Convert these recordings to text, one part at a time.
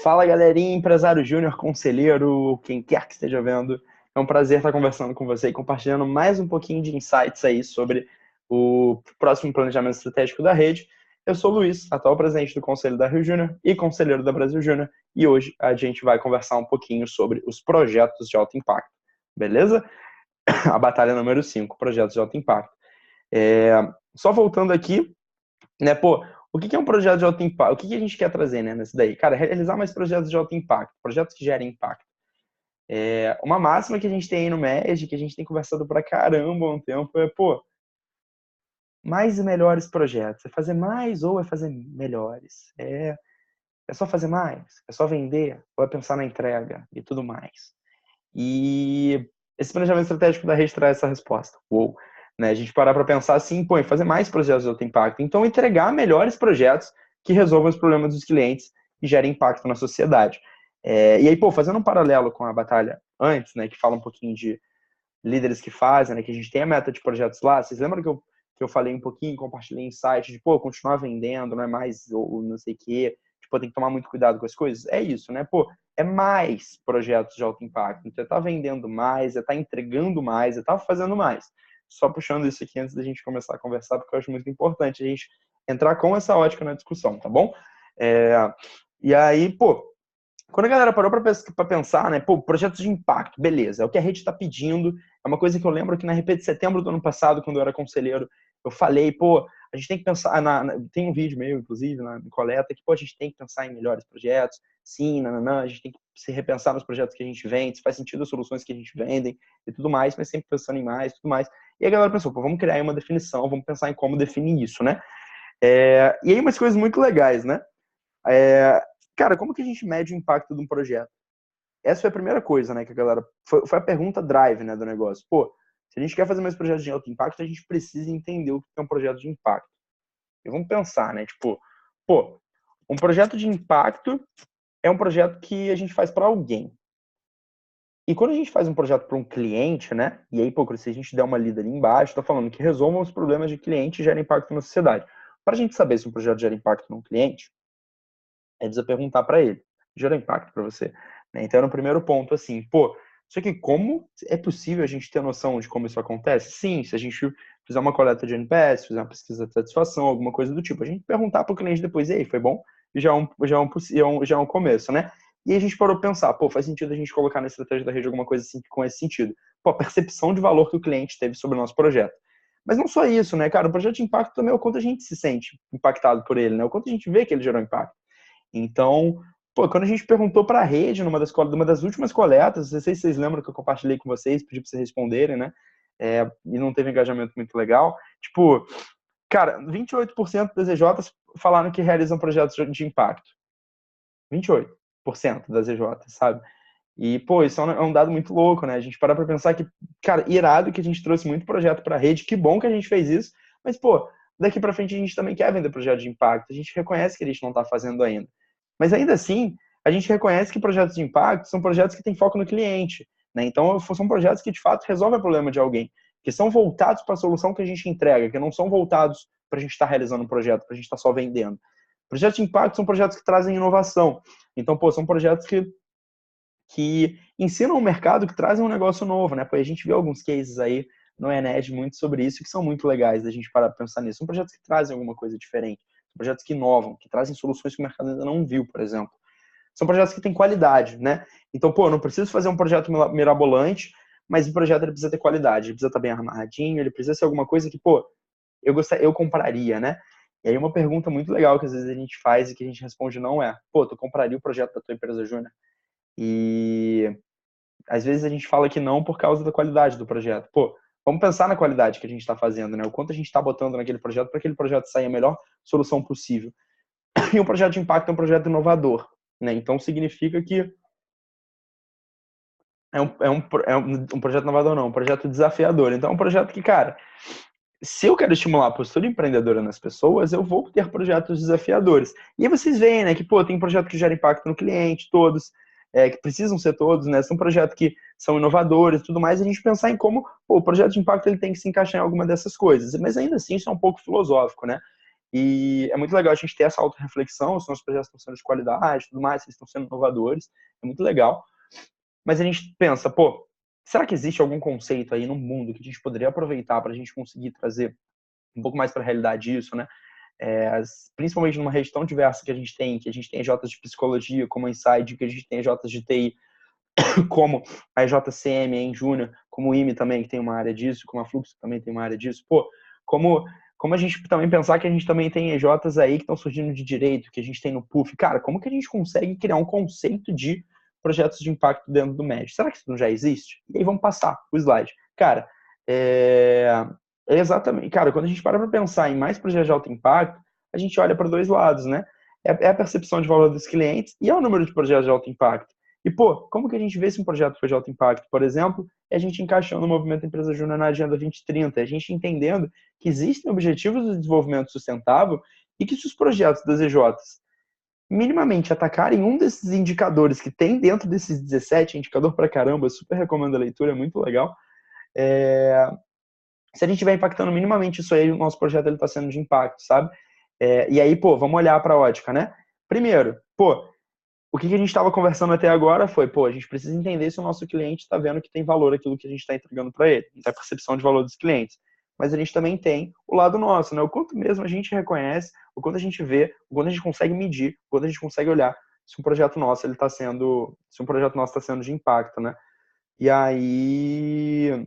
Fala, galerinha, empresário júnior, conselheiro, quem quer que esteja vendo. É um prazer estar conversando com você e compartilhando mais um pouquinho de insights aí sobre o próximo planejamento estratégico da rede. Eu sou o Luiz, atual presidente do Conselho da Rio Júnior e conselheiro da Brasil Júnior, e hoje a gente vai conversar um pouquinho sobre os projetos de alto impacto, beleza? A batalha número 5, projetos de alto impacto. Só voltando aqui, né, pô, o que é um projeto de alto impacto? O que a gente quer trazer, né, nesse daí? Cara, realizar mais projetos de alto impacto, projetos que gerem impacto. Uma máxima que a gente tem aí no MED, que a gente tem conversado pra caramba há um tempo, pô, mais e melhores projetos. É fazer mais ou é fazer melhores? É só fazer mais? É só vender? Ou é pensar na entrega e tudo mais? E esse planejamento estratégico da rede traz essa resposta. Uou! Né? A gente parar para pensar assim, pô, em fazer mais projetos de alto impacto. Então, entregar melhores projetos que resolvam os problemas dos clientes e gerem impacto na sociedade. E aí, pô, fazendo um paralelo com a batalha antes, né, que fala um pouquinho de líderes que fazem, né, que a gente tem a meta de projetos lá. Vocês lembram que eu falei um pouquinho, compartilhei insight de, pô, continuar vendendo, não é mais ou não sei o quê. Tipo, tem que tomar muito cuidado com as coisas. É isso, né? Pô, é mais projetos de alto impacto. Então, tá vendendo mais, tá entregando mais, tá fazendo mais. Só puxando isso aqui antes da gente começar a conversar, porque eu acho muito importante a gente entrar com essa ótica na discussão, tá bom? E aí, pô, quando a galera parou para pensar, né, pô, projetos de impacto, beleza, é o que a rede está pedindo, é uma coisa que eu lembro que na RP de setembro do ano passado, quando eu era conselheiro, eu falei, pô, a gente tem que pensar, tem um vídeo meu, inclusive, na coleta, que, pô, a gente tem que pensar em melhores projetos, sim, a gente tem que se repensar nos projetos que a gente vende, se faz sentido as soluções que a gente vende e tudo mais, mas sempre pensando em mais, tudo mais. E a galera pensou, pô, vamos criar aí uma definição, vamos pensar em como definir isso, né? E aí umas coisas muito legais, né? Cara, como que a gente mede o impacto de um projeto? Essa foi a primeira coisa, né, que a galera... Foi a pergunta drive, né, do negócio. Pô, se a gente quer fazer mais projetos de alto impacto, a gente precisa entender o que é um projeto de impacto. E vamos pensar, né, tipo, pô, um projeto de impacto é um projeto que a gente faz para alguém. E quando a gente faz um projeto para um cliente, né, e aí, pô, se a gente der uma lida ali embaixo, tá falando que resolvam os problemas de cliente e gera impacto na sociedade. Para a gente saber se um projeto gera impacto num cliente, é precisa perguntar para ele. Gera impacto para você. Né? Então, no primeiro ponto, assim, pô, só que como é possível a gente ter noção de como isso acontece? Sim, se a gente fizer uma coleta de NPS, fizer uma pesquisa de satisfação, alguma coisa do tipo, a gente perguntar para o cliente depois, e aí, foi bom? Já é um começo, né? E a gente parou para pensar, pô, faz sentido a gente colocar na estratégia da rede alguma coisa assim com esse sentido. Pô, a percepção de valor que o cliente teve sobre o nosso projeto. Mas não só isso, né, cara? O projeto de impacto também é o quanto a gente se sente impactado por ele, né? O quanto a gente vê que ele gerou impacto. Então, pô, quando a gente perguntou para a rede, numa das últimas coletas, não sei se vocês lembram que eu compartilhei com vocês, pedi para vocês responderem, né? E não teve engajamento muito legal. Tipo, cara, 28% das EJs falaram que realizam projetos de impacto. 28% das EJs, sabe? E, pô, isso é um dado muito louco, né? A gente para pensar que, cara, irado que a gente trouxe muito projeto para a rede, que bom que a gente fez isso, mas, pô, daqui para frente a gente também quer vender projeto de impacto, a gente reconhece que a gente não está fazendo ainda. Mas ainda assim, a gente reconhece que projetos de impacto são projetos que têm foco no cliente, né? Então, são projetos que, de fato, resolvem o problema de alguém, que são voltados para a solução que a gente entrega, que não são voltados para a gente estar realizando um projeto, para a gente estar só vendendo. Projetos de impacto são projetos que trazem inovação. Então, pô, são projetos que ensinam o mercado, que trazem um negócio novo, né? Pô, a gente viu alguns cases aí no Ened muito sobre isso, que são muito legais da gente parar para pensar nisso. São projetos que trazem alguma coisa diferente, são projetos que inovam, que trazem soluções que o mercado ainda não viu, por exemplo. São projetos que têm qualidade, né? Então, pô, eu não preciso fazer um projeto mirabolante, mas o projeto ele precisa ter qualidade, ele precisa estar bem amarradinho, ele precisa ser alguma coisa que, pô, eu compraria, né? E aí uma pergunta muito legal que às vezes a gente faz e que a gente responde não é, pô, tu compraria o projeto da tua empresa júnior? E às vezes a gente fala que não por causa da qualidade do projeto. Pô, vamos pensar na qualidade que a gente está fazendo, né? O quanto a gente está botando naquele projeto para aquele projeto sair a melhor solução possível. E um projeto de impacto é um projeto inovador, né? Então significa que um projeto inovador, não, um projeto desafiador. Então é um projeto que, cara, se eu quero estimular a postura empreendedora nas pessoas, eu vou ter projetos desafiadores. E aí vocês veem, né, que, pô, tem projeto que gera impacto no cliente, todos, que precisam ser todos, né, são projetos que são inovadores e tudo mais, e a gente pensar em como, pô, o projeto de impacto ele tem que se encaixar em alguma dessas coisas. Mas ainda assim, isso é um pouco filosófico, né? E é muito legal a gente ter essa autorreflexão, se nossos projetos estão sendo de qualidade, tudo mais, se eles estão sendo inovadores, é muito legal. Mas a gente pensa, pô, será que existe algum conceito aí no mundo que a gente poderia aproveitar para a gente conseguir trazer um pouco mais para a realidade isso, né? Principalmente numa rede tão diversa que a gente tem EJs de psicologia, como a Inside, que a gente tem EJs de TI, como a EJCM em Júnior, como o IME também, que tem uma área disso, como a Fluxo que também tem uma área disso. Pô, como a gente também pensar que a gente também tem EJs aí que estão surgindo de direito, que a gente tem no PUF. Cara, como que a gente consegue criar um conceito de projetos de impacto dentro do MED? Será que isso não já existe? E aí vamos passar o slide. Cara, exatamente. Cara, quando a gente para pensar em mais projetos de alto impacto, a gente olha para dois lados, né? É a percepção de valor dos clientes e é o número de projetos de alto impacto. E, pô, como que a gente vê se um projeto foi de alto impacto, por exemplo, é a gente encaixando o movimento Empresa Júnior na Agenda 2030, a gente entendendo que existem objetivos de desenvolvimento sustentável e que se os projetos das EJs minimamente atacarem um desses indicadores que tem dentro desses 17, indicador pra caramba, super recomendo a leitura, é muito legal. Se a gente estiver impactando minimamente isso aí, o nosso projeto está sendo de impacto, sabe? E aí, pô, vamos olhar para a ótica, né? Primeiro, pô, o que a gente estava conversando até agora foi, pô, a gente precisa entender se o nosso cliente está vendo que tem valor aquilo que a gente está entregando para ele. Então, é a percepção de valor dos clientes. Mas a gente também tem o lado nosso, né? O quanto mesmo a gente reconhece, o quanto a gente vê, o quanto a gente consegue medir, o quanto a gente consegue olhar se um projeto nosso ele está sendo, se um projeto nosso está sendo de impacto, né? E aí,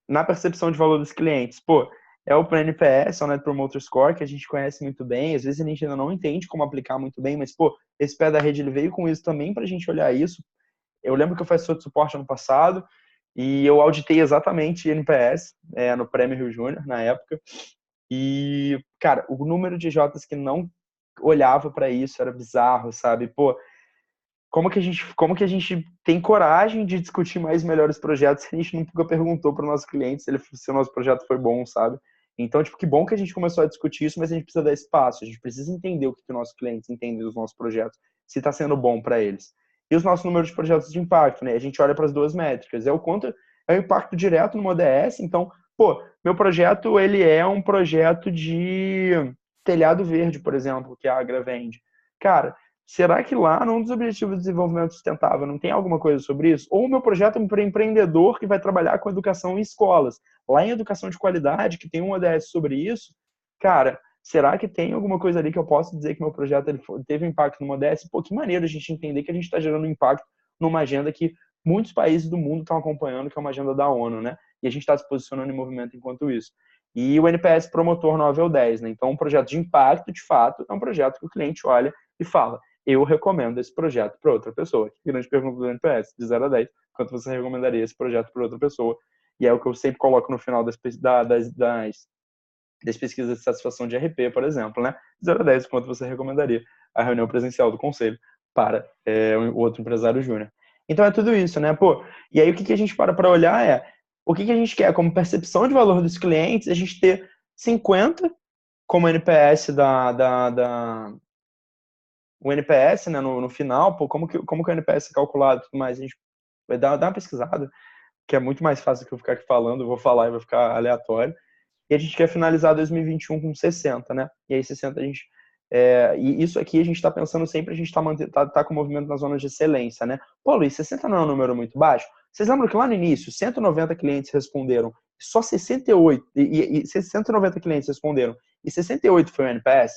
na percepção de valor dos clientes, pô, é o NPS, é o Net Promoter Score, que a gente conhece muito bem, às vezes a gente ainda não entende como aplicar muito bem, mas, pô, esse pé da rede ele veio com isso também pra gente olhar isso. Eu lembro que eu fui assessor de suporte ano passado e eu auditei exatamente NPS no Prêmio Rio Júnior, na época, e, cara, o número de Js que não olhava para isso era bizarro, sabe? Pô, como que a gente tem coragem de discutir mais melhores projetos se a gente nunca perguntou para o nosso cliente se o nosso projeto foi bom, sabe? Então, tipo, que bom que a gente começou a discutir isso, mas a gente precisa dar espaço, a gente precisa entender o que os nossos clientes entendem dos nossos projetos, se está sendo bom para eles. E os nossos números de projetos de impacto, né? A gente olha para as duas métricas, é o quanto é o impacto direto no ODS. Então, pô, meu projeto, ele é um projeto de telhado verde, por exemplo, que a Agra vende. Cara, será que lá, num dos Objetivos de Desenvolvimento Sustentável, não tem alguma coisa sobre isso? Ou o meu projeto é um empreendedor que vai trabalhar com educação em escolas. Lá em educação de qualidade, que tem um ODS sobre isso, cara, será que tem alguma coisa ali que eu posso dizer que meu projeto teve um impacto no ODS? Pô, que maneiro a gente entender que a gente está gerando impacto numa agenda que muitos países do mundo estão acompanhando, que é uma agenda da ONU, né? E a gente está se posicionando em movimento enquanto isso. E o NPS promotor 9 ou 10, né? Então, um projeto de impacto, de fato, é um projeto que o cliente olha e fala: eu recomendo esse projeto para outra pessoa. Que grande pergunta do NPS, de 0 a 10. Quanto você recomendaria esse projeto para outra pessoa? E é o que eu sempre coloco no final das pesquisas de satisfação de RP, por exemplo, né? De 0 a 10, quanto você recomendaria a reunião presencial do conselho para o outro empresário júnior. Então é tudo isso, né? Pô, e aí o que a gente para olhar é o que a gente quer como percepção de valor dos clientes, a gente ter 50 como NPS o NPS, né, no final, pô, como que o NPS é calculado e tudo mais, a gente vai dar uma pesquisada, que é muito mais fácil do que eu ficar aqui falando, eu vou falar e vai ficar aleatório. E a gente quer finalizar 2021 com 60, né? E aí 60 a gente... e isso aqui a gente está pensando sempre, a gente tá com o movimento na zona de excelência, né? Pô, Luiz, 60 não é um número muito baixo? Vocês lembram que lá no início, 190 clientes responderam, só 68, e 190 clientes responderam, e 68 foi o NPS?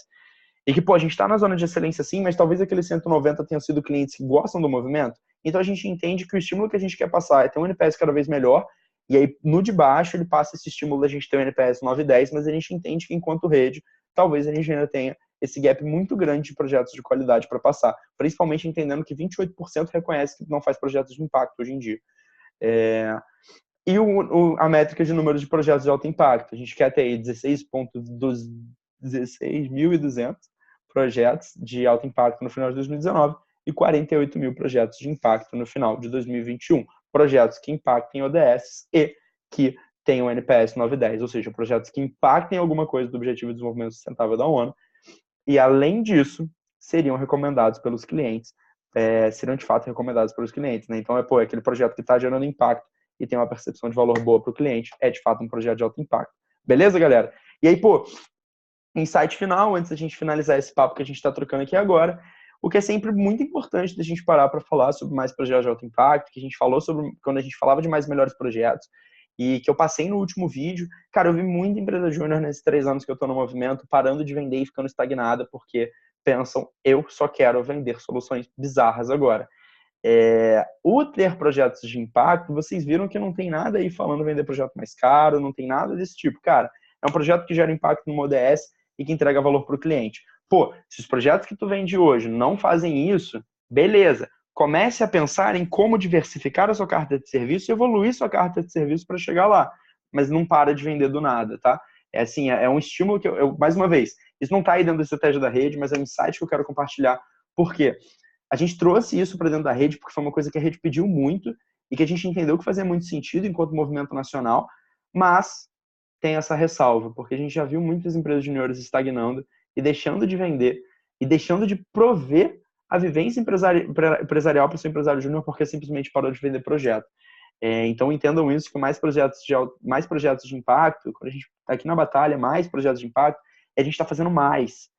E que, pô, a gente está na zona de excelência sim, mas talvez aqueles 190 tenham sido clientes que gostam do movimento. Então a gente entende que o estímulo que a gente quer passar é ter um NPS cada vez melhor, e aí no de baixo ele passa esse estímulo da gente ter um NPS 9 e 10, mas a gente entende que enquanto rede, talvez a gente ainda tenha esse gap muito grande de projetos de qualidade para passar, principalmente entendendo que 28% reconhece que não faz projetos de impacto hoje em dia. E a métrica de número de projetos de alto impacto, a gente quer ter aí 16.200 projetos de alto impacto no final de 2019 e 48 mil projetos de impacto no final de 2021. Projetos que impactem ODS e que tenham NPS 9 e 10, ou seja, projetos que impactem alguma coisa do Objetivo de Desenvolvimento Sustentável da ONU e, além disso, seriam recomendados pelos clientes, seriam de fato recomendados pelos clientes, né? Então, é aquele projeto que está gerando impacto e tem uma percepção de valor boa para o cliente, é de fato um projeto de alto impacto. Beleza, galera? E aí, pô, insight final, antes da gente finalizar esse papo que a gente está trocando aqui agora, o que é sempre muito importante da gente parar para falar sobre mais projetos de alto impacto, que a gente falou sobre quando a gente falava de mais melhores projetos, e que eu passei no último vídeo. Cara, eu vi muita empresa júnior nesses 3 anos que eu estou no movimento, parando de vender e ficando estagnada, porque pensam, eu só quero vender soluções bizarras agora. O ter projetos de impacto, vocês viram que não tem nada aí falando vender projeto mais caro, não tem nada desse tipo. Cara, é um projeto que gera impacto no ODS e que entrega valor para o cliente. Pô, se os projetos que tu vende hoje não fazem isso, beleza. Comece a pensar em como diversificar a sua carta de serviço e evoluir sua carta de serviço para chegar lá. Mas não para de vender do nada, tá? É assim, é um estímulo que mais uma vez, isso não está aí dentro da estratégia da rede, mas é um insight que eu quero compartilhar. Por quê? A gente trouxe isso para dentro da rede porque foi uma coisa que a rede pediu muito e que a gente entendeu que fazia muito sentido enquanto movimento nacional, mas tem essa ressalva, porque a gente já viu muitas empresas juniores estagnando e deixando de vender e deixando de prover a vivência empresarial para o seu empresário júnior porque simplesmente parou de vender projeto. Então entendam isso, que mais projetos de impacto, quando a gente está aqui na batalha, mais projetos de impacto, a gente está fazendo mais.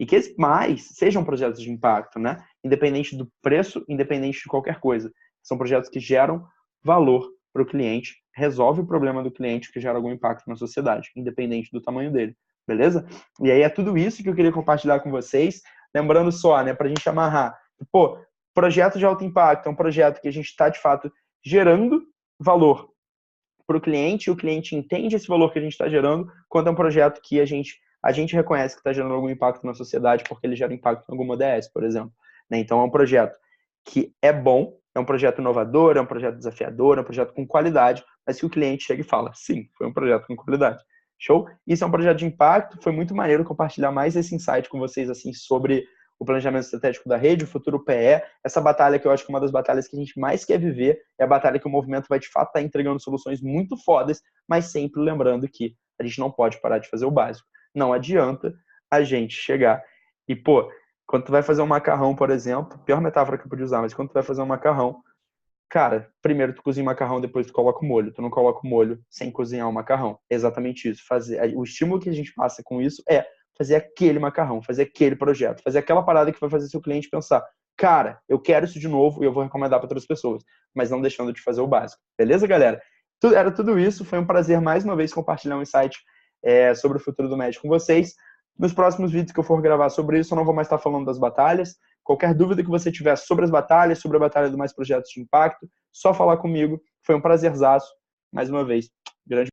E que esses mais sejam projetos de impacto, né? Independente do preço, independente de qualquer coisa. São projetos que geram valor para o cliente, resolve o problema do cliente que gera algum impacto na sociedade, independente do tamanho dele. Beleza? E aí é tudo isso que eu queria compartilhar com vocês. Lembrando só, né, para a gente amarrar. Pô, projeto de alto impacto é um projeto que a gente está, de fato, gerando valor para o cliente, e o cliente entende esse valor que a gente está gerando, quanto é um projeto que a gente reconhece que está gerando algum impacto na sociedade porque ele gera impacto em alguma ODS, por exemplo. Então, é um projeto que é bom, é um projeto inovador, é um projeto desafiador, é um projeto com qualidade, mas que o cliente chega e fala, sim, foi um projeto com qualidade. Show? Isso é um projeto de impacto, foi muito maneiro compartilhar mais esse insight com vocês, assim, sobre o planejamento estratégico da rede, o futuro PE, essa batalha que eu acho que é uma das batalhas que a gente mais quer viver, é a batalha que o movimento vai de fato estar entregando soluções muito fodas, mas sempre lembrando que a gente não pode parar de fazer o básico. Não adianta a gente chegar e, pô, quando tu vai fazer um macarrão, por exemplo, pior metáfora que eu podia usar, mas quando tu vai fazer um macarrão, cara, primeiro tu cozinha o macarrão, depois tu coloca o molho. Tu não coloca o molho sem cozinhar o macarrão. É exatamente isso. O estímulo que a gente passa com isso é fazer aquele macarrão, fazer aquele projeto, fazer aquela parada que vai fazer seu cliente pensar, cara, eu quero isso de novo e eu vou recomendar para outras pessoas, mas não deixando de fazer o básico. Beleza, galera? Era tudo isso. Foi um prazer mais uma vez compartilhar um insight sobre o futuro do médico com vocês. Nos próximos vídeos que eu for gravar sobre isso, eu não vou mais estar falando das batalhas. Qualquer dúvida que você tiver sobre as batalhas, sobre a batalha do Mais Projetos de Impacto, só falar comigo. Foi um prazerzaço. Mais uma vez, grande